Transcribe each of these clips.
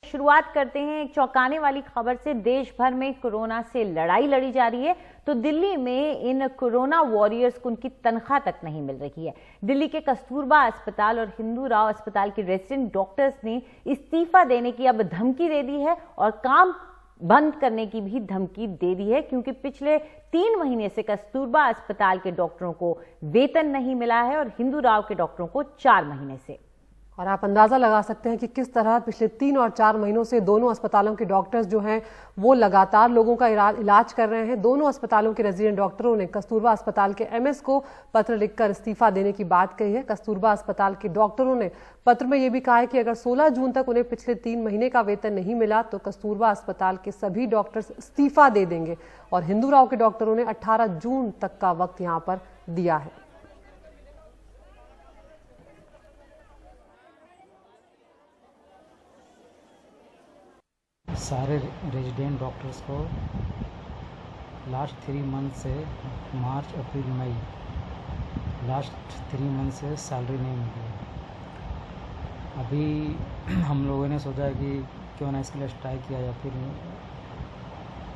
शुरुआत करते हैं एक चौंकाने वाली खबर से। देश भर में कोरोना से लड़ाई लड़ी जा रही है, तो दिल्ली में इन कोरोना वॉरियर्स को उनकी तनख्वाह तक नहीं मिल रही है। दिल्ली के कस्तूरबा अस्पताल और हिंदू राव अस्पताल के रेजिडेंट डॉक्टर्स ने इस्तीफा देने की अब धमकी दे दी है और काम बंद करने की भी धमकी दे दी है, क्योंकि पिछले 3 महीने से कस्तूरबा अस्पताल के डॉक्टरों को वेतन नहीं मिला है और हिंदू राव के डॉक्टरों को 4 महीने से। और आप अंदाजा लगा सकते हैं कि किस तरह पिछले 3 और 4 महीनों से दोनों अस्पतालों के डॉक्टर्स जो हैं वो लगातार लोगों का इलाज कर रहे हैं। दोनों अस्पतालों के रेजिडेंट डॉक्टरों ने कस्तूरबा अस्पताल के एमएस को पत्र लिखकर इस्तीफा देने की बात कही है। कस्तूरबा अस्पताल के डॉक्टरों ने पत्र में ये भी कहा है कि अगर 16 जून तक उन्हें पिछले 3 महीने का वेतन नहीं मिला तो कस्तूरबा अस्पताल के सभी डॉक्टर्स इस्तीफा दे देंगे। और हिंदू राव के डॉक्टरों ने 18 जून तक का वक्त यहाँ पर दिया है। सारे रेजिडेंट डॉक्टर्स को लास्ट 3 मंथ से मार्च अप्रैल मई लास्ट 3 मंथ से सैलरी नहीं मिली है। अभी हम लोगों ने सोचा कि क्यों ना इसके लिए स्ट्राइक किया जाए। फिर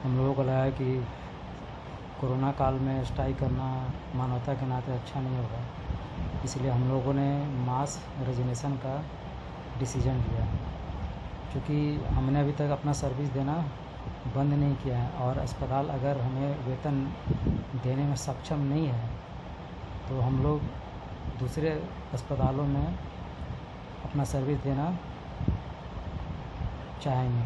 हम लोगों को लगा कि कोरोना काल में स्ट्राइक करना मानवता के नाते अच्छा नहीं होगा, इसलिए हम लोगों ने मास रेजिग्नेशन का डिसीजन लिया। क्योंकि हमने अभी तक अपना सर्विस देना बंद नहीं किया है और अस्पताल अगर हमें वेतन देने में सक्षम नहीं है तो हम लोग दूसरे अस्पतालों में अपना सर्विस देना चाहेंगे।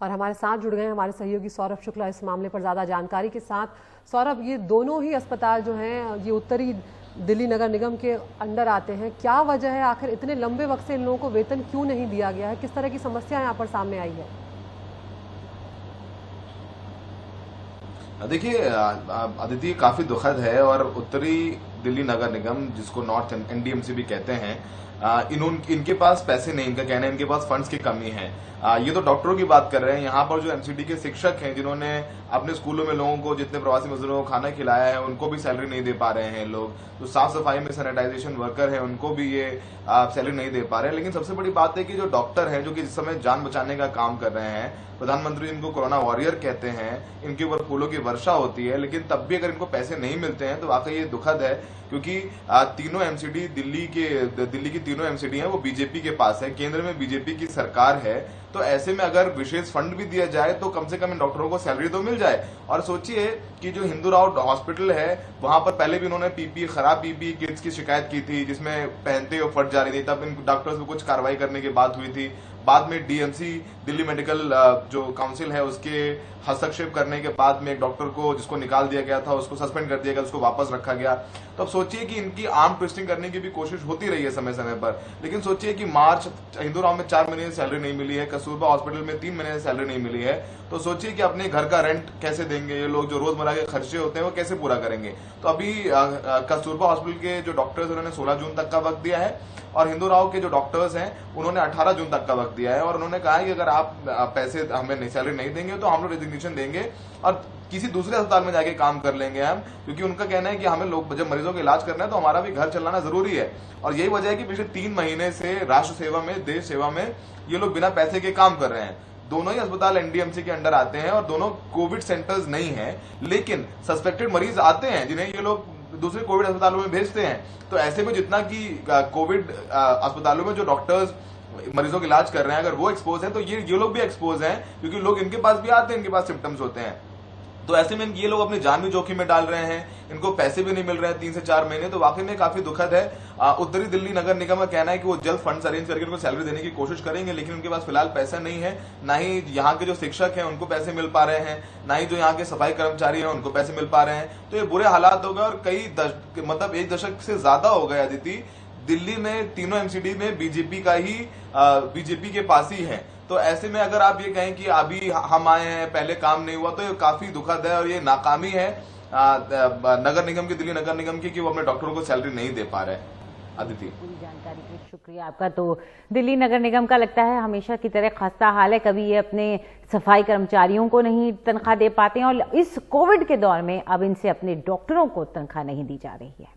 और हमारे साथ जुड़ गए हमारे सहयोगी सौरभ शुक्ला इस मामले पर ज़्यादा जानकारी के साथ। सौरभ, ये दोनों ही अस्पताल जो हैं ये उत्तरी दिल्ली नगर निगम के अंडर आते हैं। क्या वजह है, आखिर इतने लंबे वक्त से इन लोगों को वेतन क्यों नहीं दिया गया है? किस तरह की समस्या यहाँ पर सामने आई है? देखिए अदिति, काफी दुखद है। और उत्तरी दिल्ली नगर निगम, जिसको नॉर्थ एनडीएमसी भी कहते हैं, इनके पास पैसे नहीं, इनका कहना है इनके पास फंड्स की कमी है। ये तो डॉक्टरों की बात कर रहे हैं। यहाँ पर जो एमसीडी के शिक्षक हैं जिन्होंने अपने स्कूलों में लोगों को, जितने प्रवासी मजदूरों को खाना खिलाया है, उनको भी सैलरी नहीं दे पा रहे हैं लोग। जो साफ सफाई में सैनिटाइजेशन वर्कर हैं उनको भी ये सैलरी नहीं दे पा रहे हैं। लेकिन सबसे बड़ी बात है कि जो डॉक्टर हैं, जो कि इस समय जान बचाने का काम कर रहे हैं, प्रधानमंत्री इनको कोरोना वॉरियर कहते हैं, इनके ऊपर फूलों की वर्षा होती है, लेकिन तब भी अगर इनको पैसे नहीं मिलते हैं तो वाकई ये दुखद है। क्योंकि तीनों एमसीडी दिल्ली की तीनों एमसीडी हैं वो बीजेपी के पास है, केंद्र में बीजेपी की सरकार है। तो ऐसे में अगर विशेष फंड भी दिया जाए तो कम से कम इन डॉक्टरों को सैलरी तो मिल जाए। और सोचिए कि जो हिंदू राव हॉस्पिटल है वहां पर पहले भी उन्होंने खराब पीपी किट्स की शिकायत की थी, जिसमें पहनते हुए फट जा रही थी, तब इन डॉक्टर्स को कुछ कार्रवाई करने की बात हुई थी। बाद में डीएमसी, दिल्ली मेडिकल जो काउंसिल है, उसके हस्तक्षेप करने के बाद में एक डॉक्टर को, जिसको निकाल दिया गया था, उसको सस्पेंड कर दिया गया, उसको वापस रखा गया। तो अब सोचिए कि इनकी आर्म ट्विस्टिंग करने की भी कोशिश होती रही है समय समय पर। लेकिन सोचिए कि मार्च हिंदू राव में 4 महीने से सैलरी नहीं मिली है, कस्तूरबा हॉस्पिटल में 3 महीने से सैलरी नहीं मिली है। तो सोचिए कि अपने घर का रेंट कैसे देंगे ये लोग, जो रोजमर्रा के खर्चे होते हैं वो कैसे पूरा करेंगे। तो अभी कस्तूरबा हॉस्पिटल के जो डॉक्टर्स उन्होंने 16 जून तक का वक्त दिया है और हिंदू राव के जो डॉक्टर्स हैं उन्होंने 18 जून तक का वक्त दिया है। और उन्होंने कहा है कि अगर आप पैसे हमें सैलरी नहीं देंगे तो हम लोग रेजिग्नेशन देंगे और किसी दूसरे अस्पताल में जाके काम कर लेंगे हम। क्योंकि उनका कहना है कि हमें लोग जब मरीजों का इलाज करना है तो हमारा भी घर चलाना जरूरी है। और यही वजह है कि पिछले 3 महीने से राष्ट्र सेवा में, देश सेवा में ये लोग बिना पैसे के काम कर रहे हैं। दोनों ही अस्पताल एनडीएमसी के अंडर आते हैं और दोनों कोविड सेंटर्स नहीं है, लेकिन सस्पेक्टेड मरीज आते हैं जिन्हें ये लोग दूसरे कोविड अस्पतालों में भेजते हैं। तो ऐसे में जितना कि कोविड अस्पतालों में जो डॉक्टर्स मरीजों का इलाज कर रहे हैं, अगर वो एक्सपोज हैं तो ये लोग भी एक्सपोज हैं, क्योंकि लोग इनके पास भी आते हैं, इनके पास सिम्टम्स होते हैं। तो ऐसे में ये लोग अपनी जान भी जोखिम में डाल रहे हैं, इनको पैसे भी नहीं मिल रहे हैं 3 से 4 महीने। तो वाकई में काफी दुखद है। उत्तरी दिल्ली नगर निगम का कहना है कि वो जल्द फंड्स अरेंज करके उनको सैलरी देने की कोशिश करेंगे, लेकिन उनके पास फिलहाल पैसा नहीं है। ना ही यहाँ के जो शिक्षक हैं उनको पैसे मिल पा रहे हैं, ना ही जो यहाँ के सफाई कर्मचारी हैं उनको पैसे मिल पा रहे हैं। तो ये बुरे हालात हो गए और मतलब 1 दशक से ज्यादा हो गए अदिति, दिल्ली में तीनों एमसीडी में बीजेपी के पास ही है। तो ऐसे में अगर आप ये कहें कि अभी हम आए हैं, पहले काम नहीं हुआ, तो ये काफी दुखद है और ये नाकामी है नगर निगम की, दिल्ली नगर निगम की, कि वो अपने डॉक्टरों को सैलरी नहीं दे पा रहे। अदिति, पूरी जानकारी के लिए शुक्रिया आपका। तो दिल्ली नगर निगम का लगता है हमेशा की तरह खस्ता हाल है, कभी ये अपने सफाई कर्मचारियों को नहीं तनख्वाह दे पाते हैं और इस कोविड के दौर में अब इनसे अपने डॉक्टरों को तनख्वाह नहीं दी जा रही है।